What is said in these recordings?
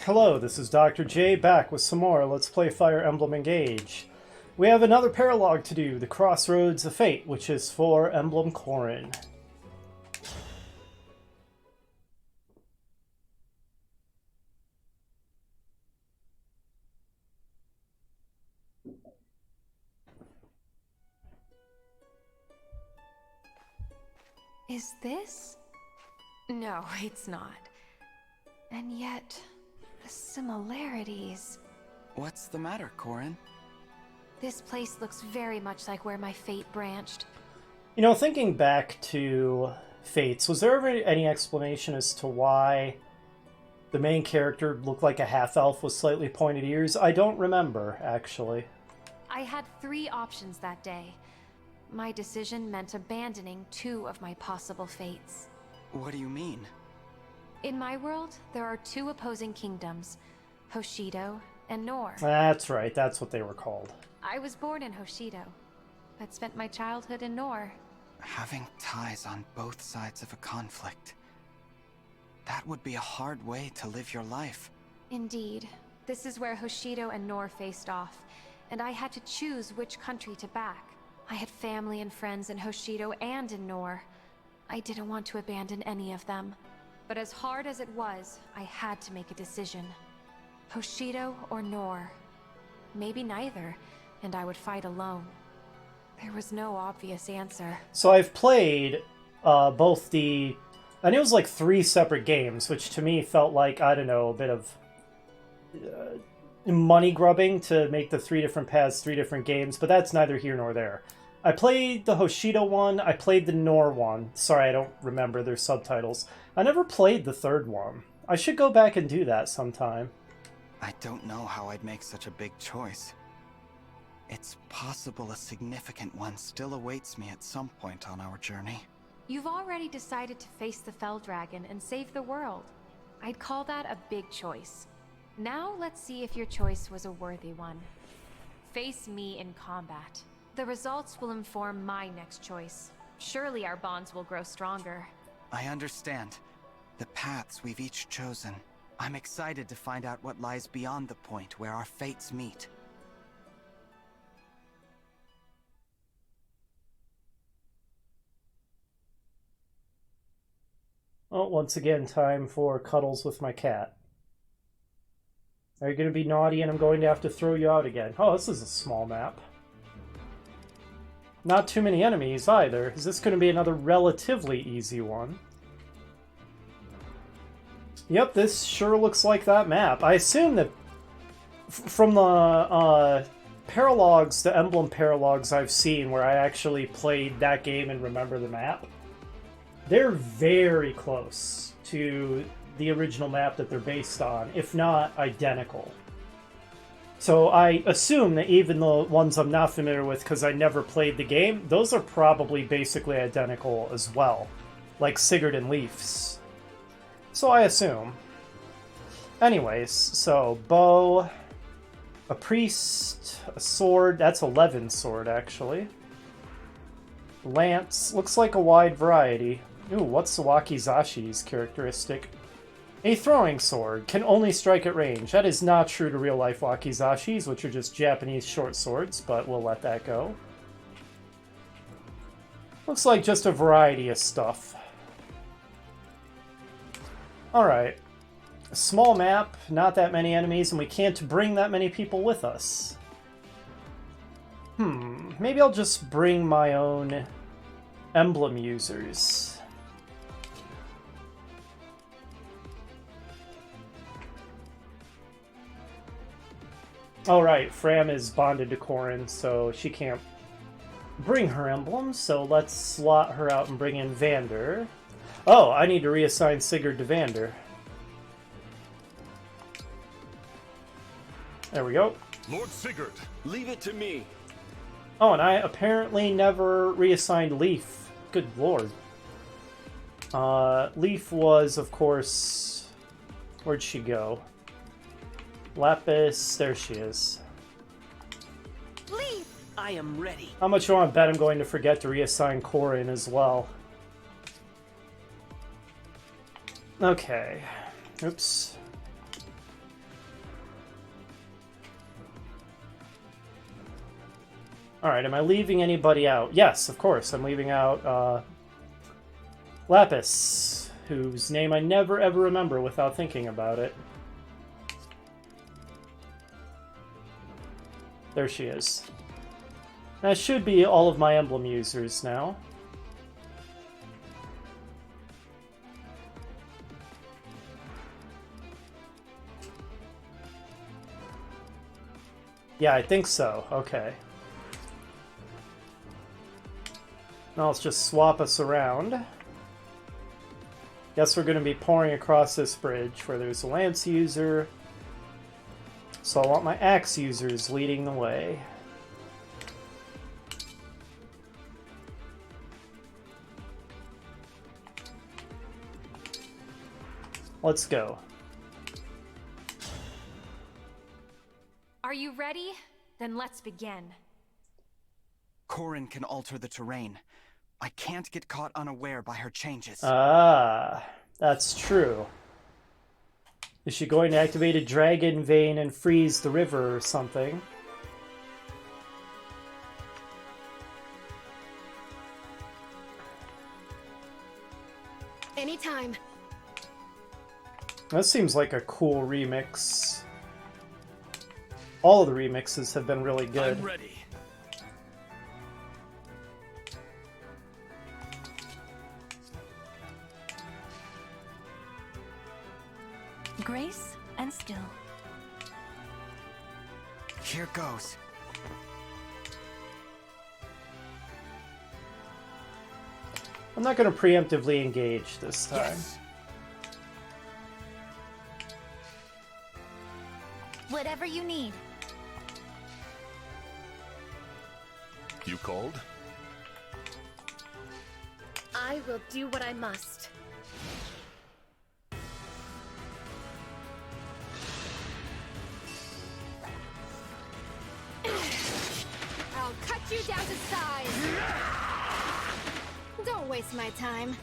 Hello, this is Dr. J back with some more Let's Play Fire Emblem Engage. We have another paralogue to do, the Crossroads of Fate, which is for Emblem Corrin. Is this? No, it's not. And yet, the similarities. What's the matter, Corrin? This place looks very much like where my fate branched. You know, thinking back to Fates, was there ever any explanation as to why the main character looked like a half-elf with slightly pointed ears? I don't remember, actually. I had 3 options that day. My decision meant abandoning 2 of my possible fates. What do you mean? In my world, there are 2 opposing kingdoms, Hoshido and Nor. That's right, that's what they were called. I was born in Hoshido, but spent my childhood in Nor. Having ties on both sides of a conflict. That would be a hard way to live your life. Indeed. This is where Hoshido and Nor faced off, and I had to choose which country to back. I had family and friends in Hoshido and in Nor. I didn't want to abandon any of them. But as hard as it was, I had to make a decision. Hoshido or Nor? Maybe neither, and I would fight alone. There was no obvious answer. So I've played both the... and it was like 3 separate games, which to me felt like, I don't know, a bit of money grubbing to make the 3 different paths 3 different games, but that's neither here nor there. I played the Hoshido one, I played the Nor one. Sorry, I don't remember their subtitles. I never played the 3rd one. I should go back and do that sometime. I don't know how I'd make such a big choice. It's possible a significant one still awaits me at some point on our journey. You've already decided to face the Fell Dragon and save the world. I'd call that a big choice. Now let's see if your choice was a worthy one. Face me in combat. The results will inform my next choice. Surely our bonds will grow stronger. I understand. The paths we've each chosen. I'm excited to find out what lies beyond the point where our fates meet. Oh, once again, time for cuddles with my cat. Are you going to be naughty and I'm going to have to throw you out again? Oh, this is a small map. Not too many enemies either. Is this going to be another relatively easy one? Yep, this sure looks like that map. I assume that from the paralogs, the Emblem paralogs I've seen where I actually played that game and remember the map, they're very close to the original map that they're based on, if not identical. So I assume that even the ones I'm not familiar with because I never played the game, those are probably basically identical as well, like Sigurd and Leif's. So I assume. Anyways, so bow, a priest, a sword, that's 11 sword actually. Lance, looks like a wide variety. Ooh, what's Wakizashi's characteristic? A throwing sword can only strike at range. That is not true to real-life Wakizashis, which are just Japanese short swords, but we'll let that go. Looks like just a variety of stuff. Alright. A small map, not that many enemies, and we can't bring that many people with us. Maybe I'll just bring my own emblem users. Oh right, Fram is bonded to Corrin, so she can't bring her emblem, so let's slot her out and bring in Vander. Oh, I need to reassign Sigurd to Vander. There we go. Lord Sigurd, leave it to me. Oh, and I apparently never reassigned Leif. Good lord. Leif was, of course... where'd she go? Lapis, there she is. Leave! I am ready. How much you want to bet I'm going to forget to reassign Corrin as well? Okay. Oops. Alright, am I leaving anybody out? Yes, of course, I'm leaving out Lapis, whose name I never ever remember without thinking about it. There she is. That should be all of my emblem users now. Yeah, I think so. Okay. Now let's just swap us around. Guess we're going to be pouring across this bridge where there's a lance user. So I want my axe users leading the way. Let's go. Are you ready? Then let's begin. Corrin can alter the terrain. I can't get caught unaware by her changes. Ah, that's true. Is she going to activate a dragon vein and freeze the river or something? Anytime. That seems like a cool remix. All of the remixes have been really good. I'm ready. Grace and skill. Here goes. I'm not going to preemptively engage this time. Yes. Whatever you need. You called? I will do what I must. I'll cut you down to size. Don't waste my time.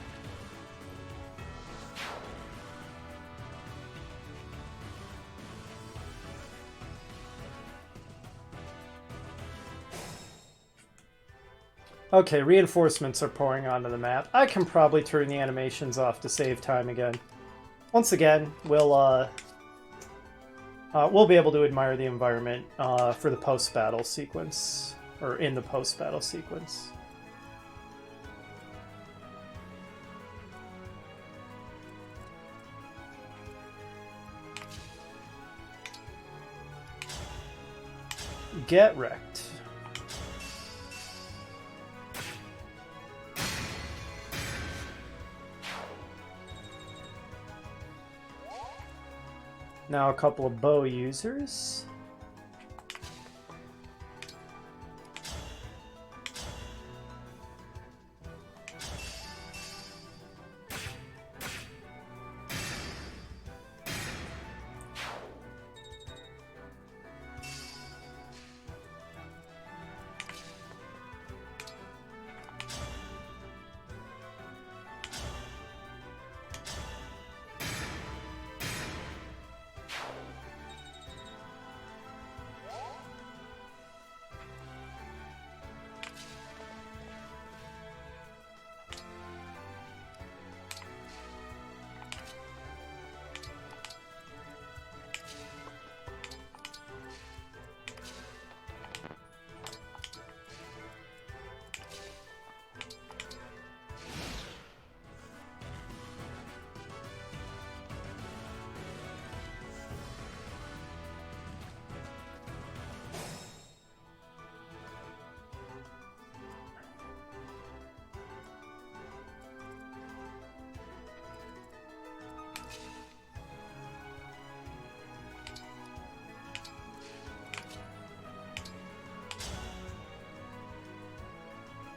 Okay, reinforcements are pouring onto the map. I can probably turn the animations off to save time again. Once again, we'll be able to admire the environment for the post-battle sequence, or in the post-battle sequence. Get wrecked. Now a couple of bow users.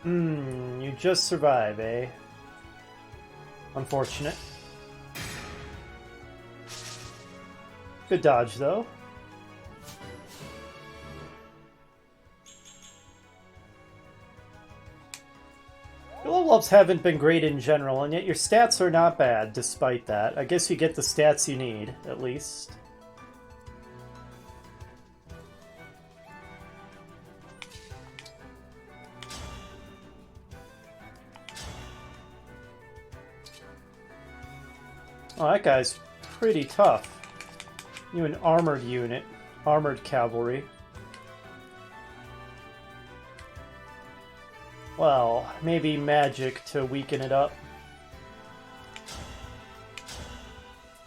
You just survive, eh? Unfortunate. Good dodge, though. Your level ups haven't been great in general, and yet your stats are not bad despite that. I guess you get the stats you need, at least. Oh, that guy's pretty tough. You an armored unit. Armored cavalry. Well, maybe magic to weaken it up.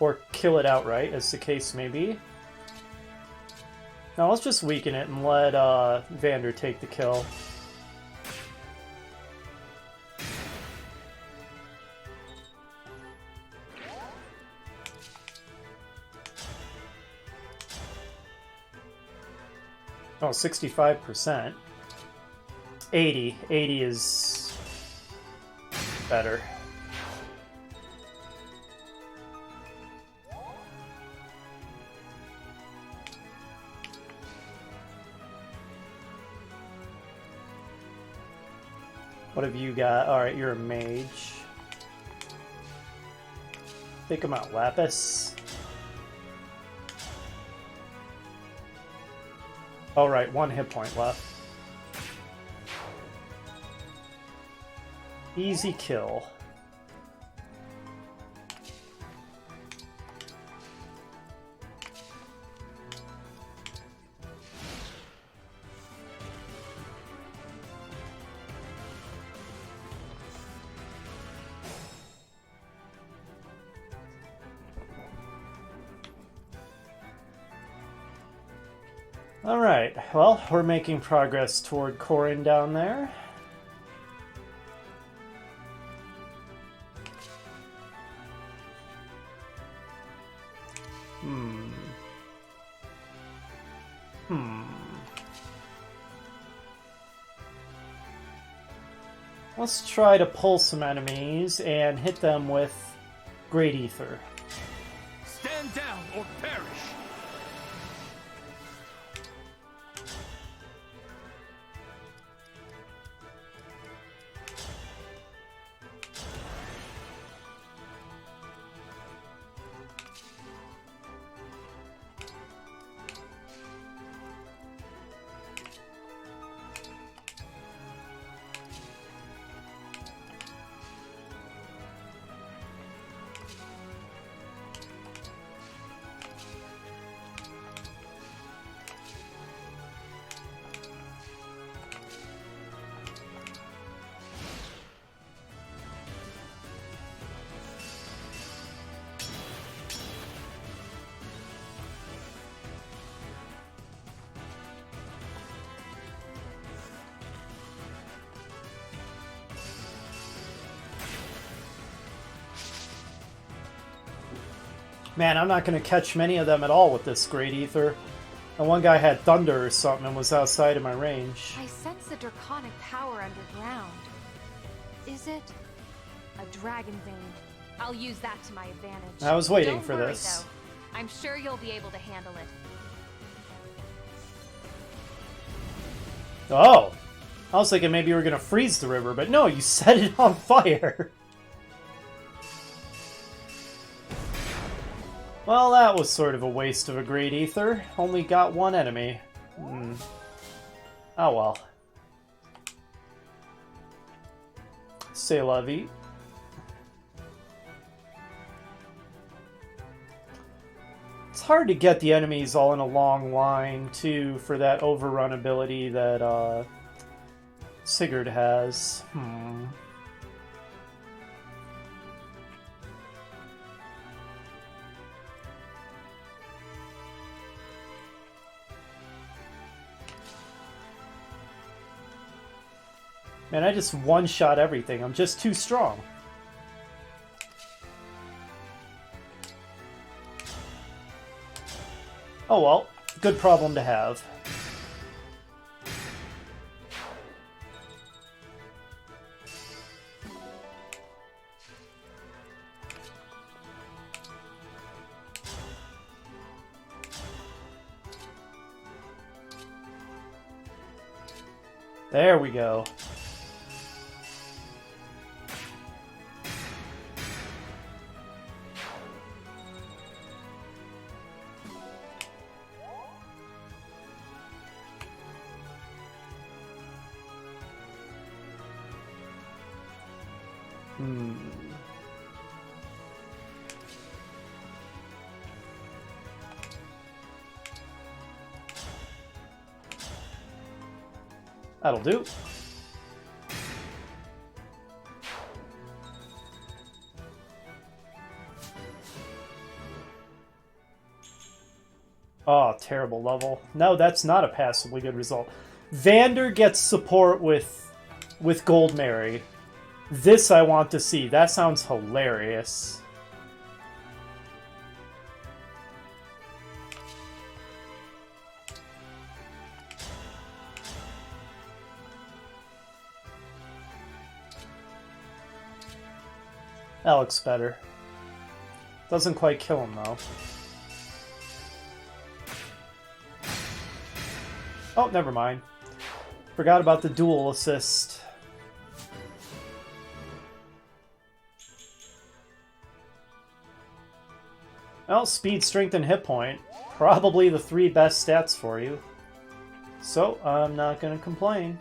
Or kill it outright, as the case may be. Now let's just weaken it and let Vander take the kill. Oh, 65%. 80. 80 is better. What have you got? Alright, you're a mage. Take him out, Lapis. Alright, 1 hit point left. Easy kill. Alright, well, we're making progress toward Corin down there. Let's try to pull some enemies and hit them with Great Ether. Stand down or perish! Man, I'm not going to catch many of them at all with this Great Ether. And one guy had thunder or something and was outside of my range. I sense a draconic power underground. Is it a dragon vein? I'll use that to my advantage. I was waiting Don't for worry, this. though. I'm sure you'll be able to handle it. Oh! I was thinking maybe you were going to freeze the river, but no, you set it on fire! Well, that was sort of a waste of a Great Ether. Only got one enemy. Oh well. C'est la vie. It's hard to get the enemies all in a long line, too, for that overrun ability that Sigurd has. Man, I just one-shot everything. I'm just too strong. Oh well, good problem to have. There we go. That'll do. Oh, terrible level. No, that's not a passably good result. Vander gets support with Gold Mary. This I want to see. That sounds hilarious. That looks better. Doesn't quite kill him, though. Oh, never mind. Forgot about the dual assist. Well, speed, strength, and hit point. Probably the 3 best stats for you. So, I'm not gonna complain.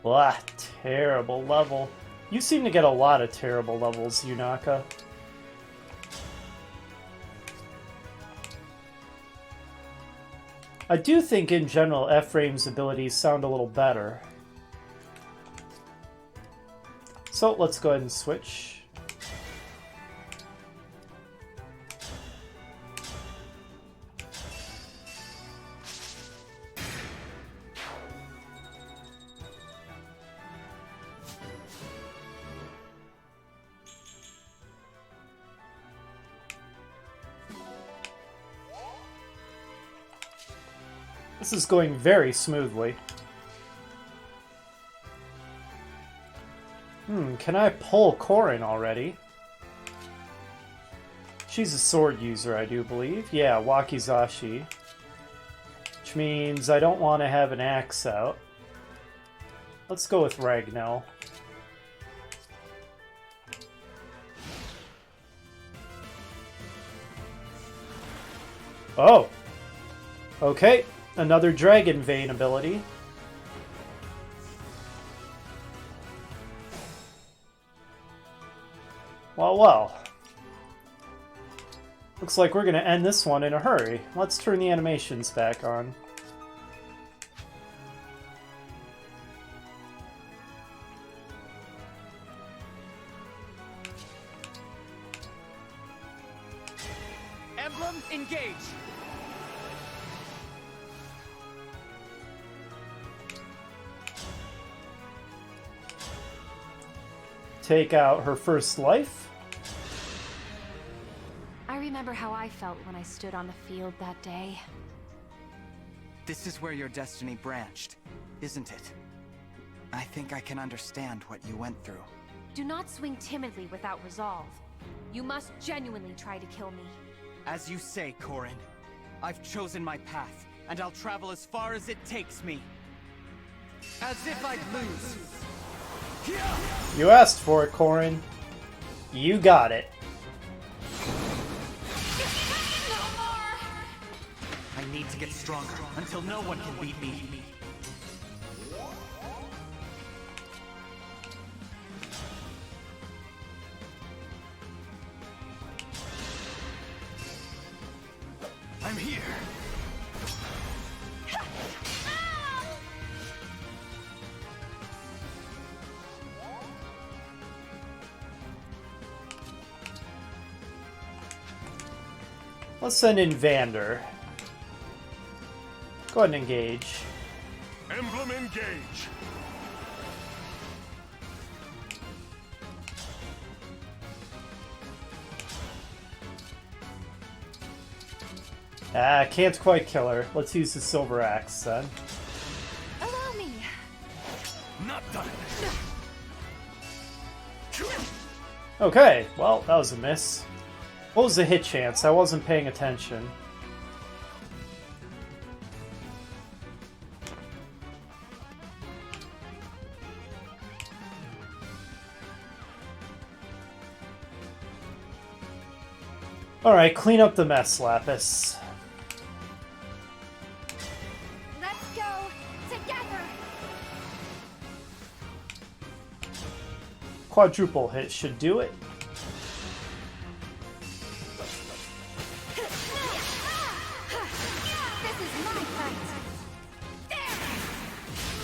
Blah, terrible level. You seem to get a lot of terrible levels, Yunaka. I do think, in general, Ephraim's abilities sound a little better. So, let's go ahead and switch. This is going very smoothly. Can I pull Korin already? She's a sword user, I do believe. Yeah, Wakizashi. Which means I don't want to have an axe out. Let's go with Ragnell. Oh! Okay. Another Dragon Vein ability. Well, well. Looks like we're going to end this one in a hurry. Let's turn the animations back on. Emblem Engage! Take out her first life. I remember how I felt when I stood on the field that day. This is where your destiny branched, isn't it? I think I can understand what you went through. Do not swing timidly without resolve. You must genuinely try to kill me. As you say, Korin, I've chosen my path, and I'll travel as far as it takes me. As if I'd lose. You asked for it, Korin. You got it. I need to get stronger until no one can beat me. I'm here. Let's send in Vander. Go ahead and engage. Emblem Engage! Ah, can't quite kill her. Let's use the Silver Axe then. Allow me. Not done! Okay, well, that was a miss. What was the hit chance? I wasn't paying attention. Alright, clean up the mess, Lapis. Let's go together. Quadruple hit should do it. This is my fight. There!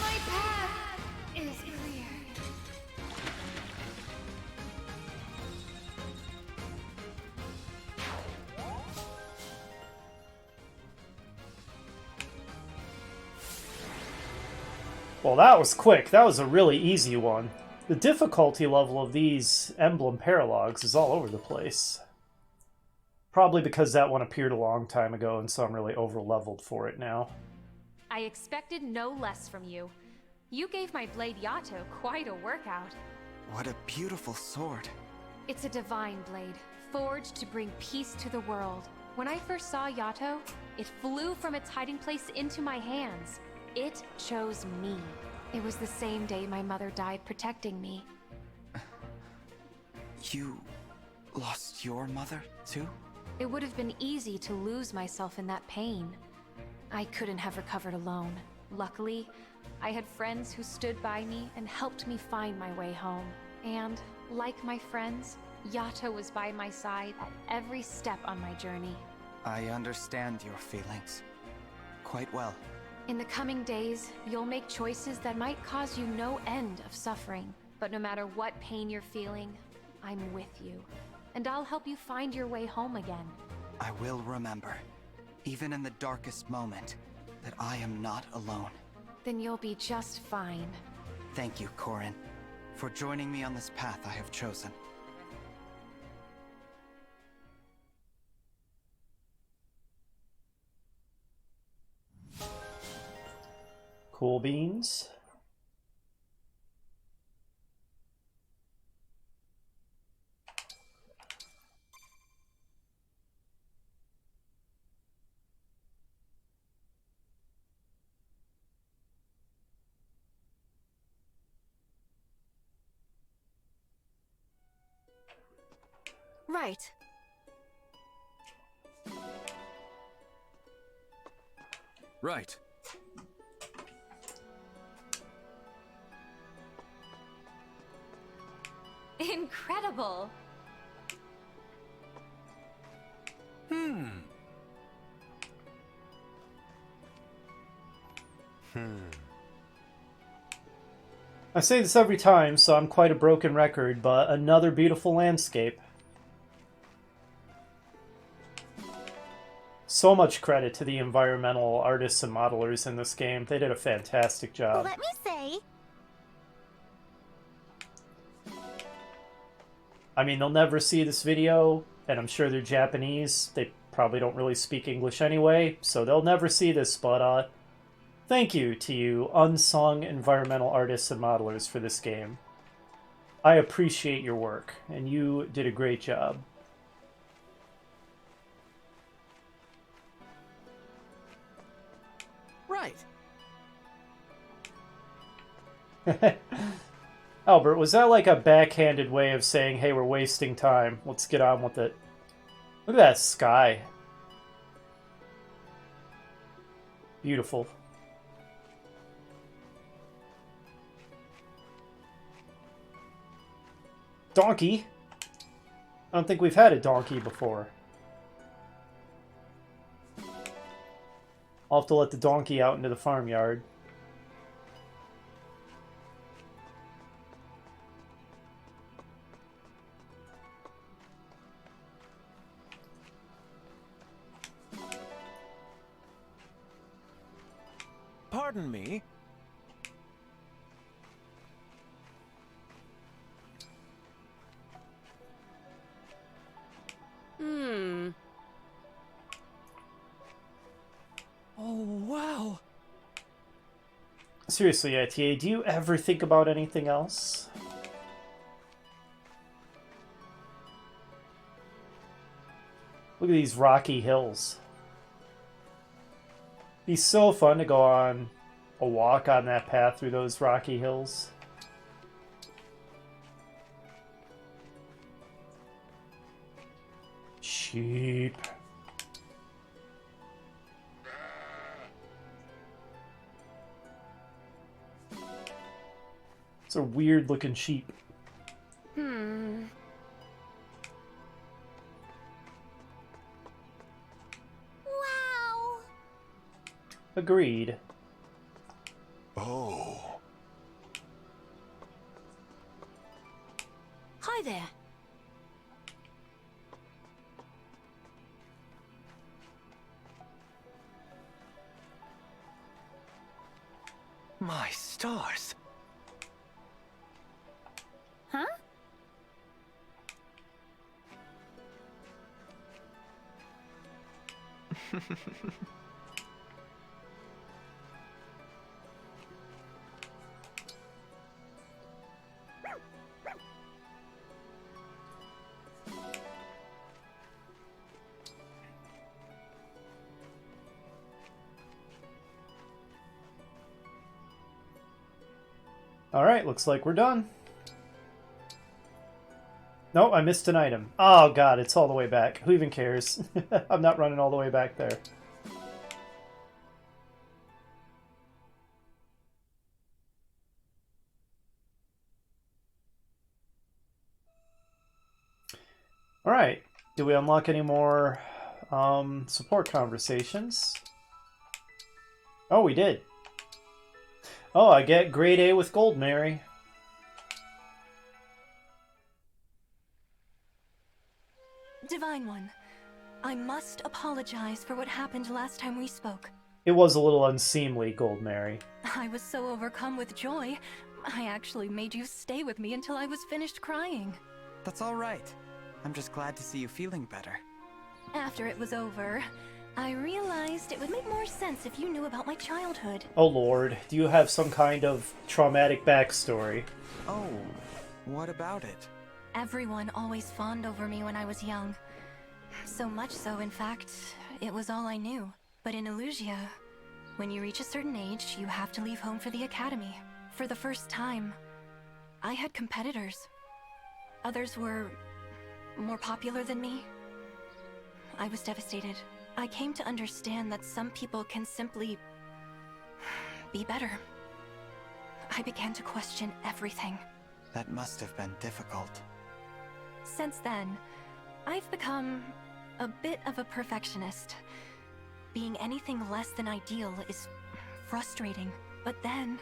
My path is clear. Well, that was quick. That was a really easy one. The difficulty level of these Emblem Paralogs is all over the place. Probably because that one appeared a long time ago, and so I'm really over-leveled for it now. I expected no less from you. You gave my blade Yato quite a workout. What a beautiful sword. It's a divine blade, forged to bring peace to the world. When I first saw Yato, it flew from its hiding place into my hands. It chose me. It was the same day my mother died protecting me. You lost your mother, too? It would have been easy to lose myself in that pain. I couldn't have recovered alone. Luckily, I had friends who stood by me and helped me find my way home. And, like my friends, Yato was by my side at every step on my journey. I understand your feelings quite well. In the coming days, you'll make choices that might cause you no end of suffering. But no matter what pain you're feeling, I'm with you. And I'll help you find your way home again. I will remember, even in the darkest moment, that I am not alone. Then you'll be just fine. Thank you, Corin, for joining me on this path I have chosen. Cool beans. Right. Right. Incredible! I say this every time, so I'm quite a broken record, but another beautiful landscape. So much credit to the environmental artists and modelers in this game. They did a fantastic job. Let me say. I mean, they'll never see this video, and I'm sure they're Japanese. They probably don't really speak English anyway, so they'll never see this, but thank you to you unsung environmental artists and modelers for this game. I appreciate your work, and you did a great job. Right. Albert, was that like a backhanded way of saying, hey, we're wasting time, let's get on with it? Look at that sky. Beautiful. Donkey? I don't think we've had a donkey before. I'll have to let the donkey out into the farmyard. Pardon me. Oh, wow. Seriously, ITA, do you ever think about anything else? Look at these rocky hills. It'd be so fun to go on a walk on that path through those rocky hills. Sheep. It's a weird looking sheep. Agreed. Oh. Hi there. My stars. Huh? Alright, looks like we're done. No, I missed an item. Oh god, it's all the way back. Who even cares? I'm not running all the way back there. Alright, do we unlock any more support conversations? Oh, we did. Oh, I get grade A with Gold Mary. Divine One, I must apologize for what happened last time we spoke. It was a little unseemly, Gold Mary. I was so overcome with joy, I actually made you stay with me until I was finished crying. That's all right. I'm just glad to see you feeling better. After it was over, I realized it would make more sense if you knew about my childhood. Oh lord, do you have some kind of traumatic backstory? Oh, what about it? Everyone always fawned over me when I was young. So much so, in fact, it was all I knew. But in Illusia, when you reach a certain age, you have to leave home for the academy. For the first time, I had competitors. Others were more popular than me. I was devastated. I came to understand that some people can simply be better. I began to question everything. That must have been difficult. Since then, I've become a bit of a perfectionist. Being anything less than ideal is frustrating. But then,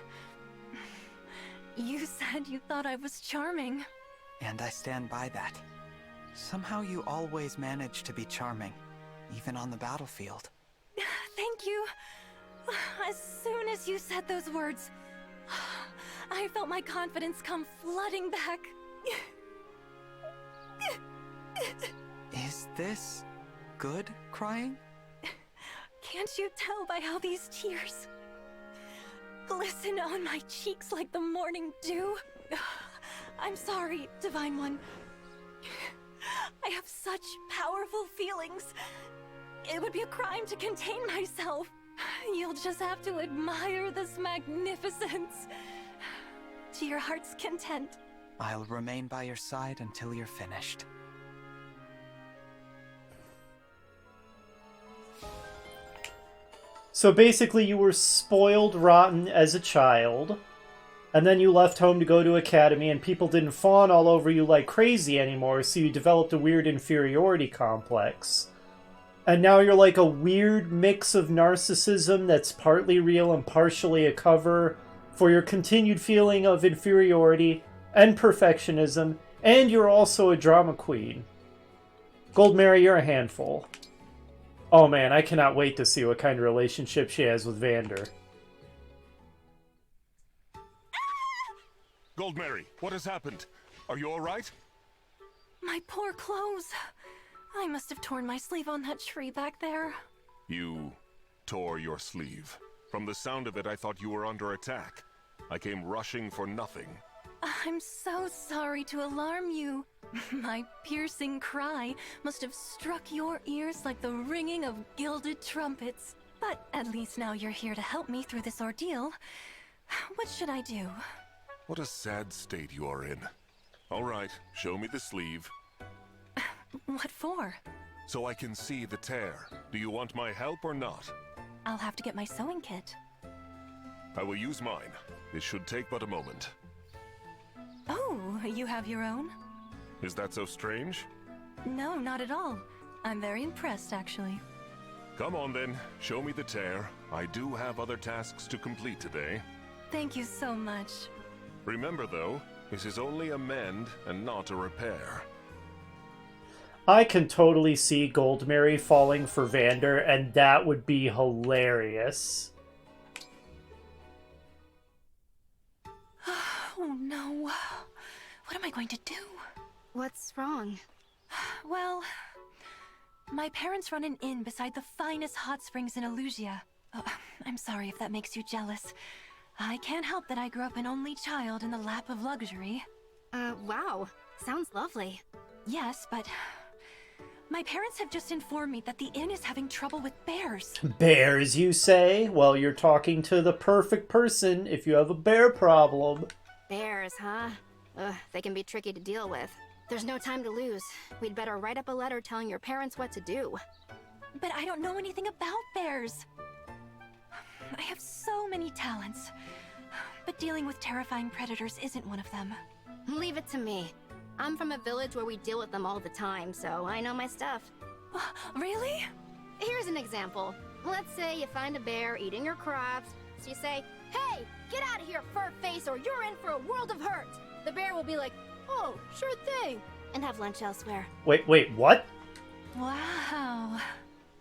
you said you thought I was charming. And I stand by that. Somehow you always manage to be charming, even on the battlefield. Thank you. As soon as you said those words, I felt my confidence come flooding back. Is this good crying? Can't you tell by how these tears glisten on my cheeks like the morning dew? I'm sorry, Divine One. I have such powerful feelings. It would be a crime to contain myself. You'll just have to admire this magnificence. To your heart's content. I'll remain by your side until you're finished. So basically you were spoiled rotten as a child, and then you left home to go to academy, and people didn't fawn all over you like crazy anymore, so you developed a weird inferiority complex. And now you're like a weird mix of narcissism that's partly real and partially a cover for your continued feeling of inferiority and perfectionism, and you're also a drama queen. Gold Mary, you're a handful. Oh man, I cannot wait to see what kind of relationship she has with Vander. Gold Mary, what has happened? Are you all right? My poor clothes. I must have torn my sleeve on that tree back there. You tore your sleeve. From the sound of it, I thought you were under attack. I came rushing for nothing. I'm so sorry to alarm you. My piercing cry must have struck your ears like the ringing of gilded trumpets. But at least now you're here to help me through this ordeal. What should I do? What a sad state you are in. All right, show me the sleeve. What for? So I can see the tear. Do you want my help or not? I'll have to get my sewing kit. I will use mine. This should take but a moment. Oh, you have your own? Is that so strange? No, not at all. I'm very impressed, actually. Come on then, show me the tear. I do have other tasks to complete today. Thank you so much. Remember though, this is only a mend and not a repair. I can totally see Goldmary falling for Vander, and that would be hilarious. Oh no. What am I going to do? What's wrong? Well, my parents run an inn beside the finest hot springs in Illusia. Oh, I'm sorry if that makes you jealous. I can't help that I grew up an only child in the lap of luxury. Wow. Sounds lovely. Yes, but my parents have just informed me that the inn is having trouble with bears. Bears, you say? Well, you're talking to the perfect person if you have a bear problem. Bears, huh? Ugh, they can be tricky to deal with. There's no time to lose. We'd better write up a letter telling your parents what to do. But I don't know anything about bears. I have so many talents, but dealing with terrifying predators isn't one of them. Leave it to me. I'm from a village where we deal with them all the time, so I know my stuff. Really? Here's an example. Let's say you find a bear eating your crops, so you say, "Hey, get out of here, fur face, or you're in for a world of hurt." The bear will be like, "Oh, sure thing," and have lunch elsewhere. Wait, what? Wow.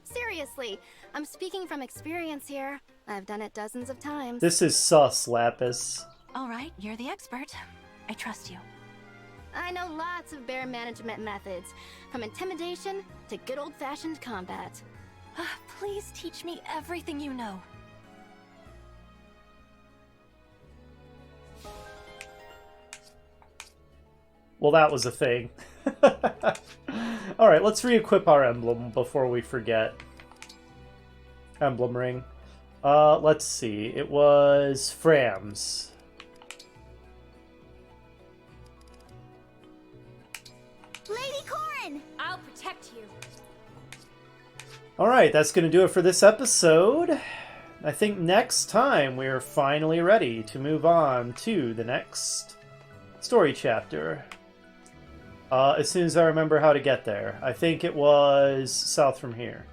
Seriously, I'm speaking from experience here. I've done it dozens of times. This is sus, Lapis. All right, you're the expert. I trust you. I know lots of bear management methods, from intimidation to good old-fashioned combat. Please teach me everything you know. Well, that was a thing. Alright, let's re-equip our emblem before we forget. Emblem ring. Let's see. It was Fram's. Lady Corrin! I'll protect you. Alright, that's going to do it for this episode. I think next time we're finally ready to move on to the next story chapter. As soon as I remember how to get there. I think it was south from here.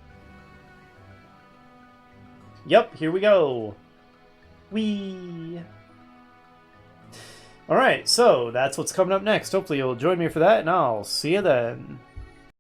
Yep, here we go. Whee! Alright, so that's what's coming up next. Hopefully you'll join me for that, and I'll see you then.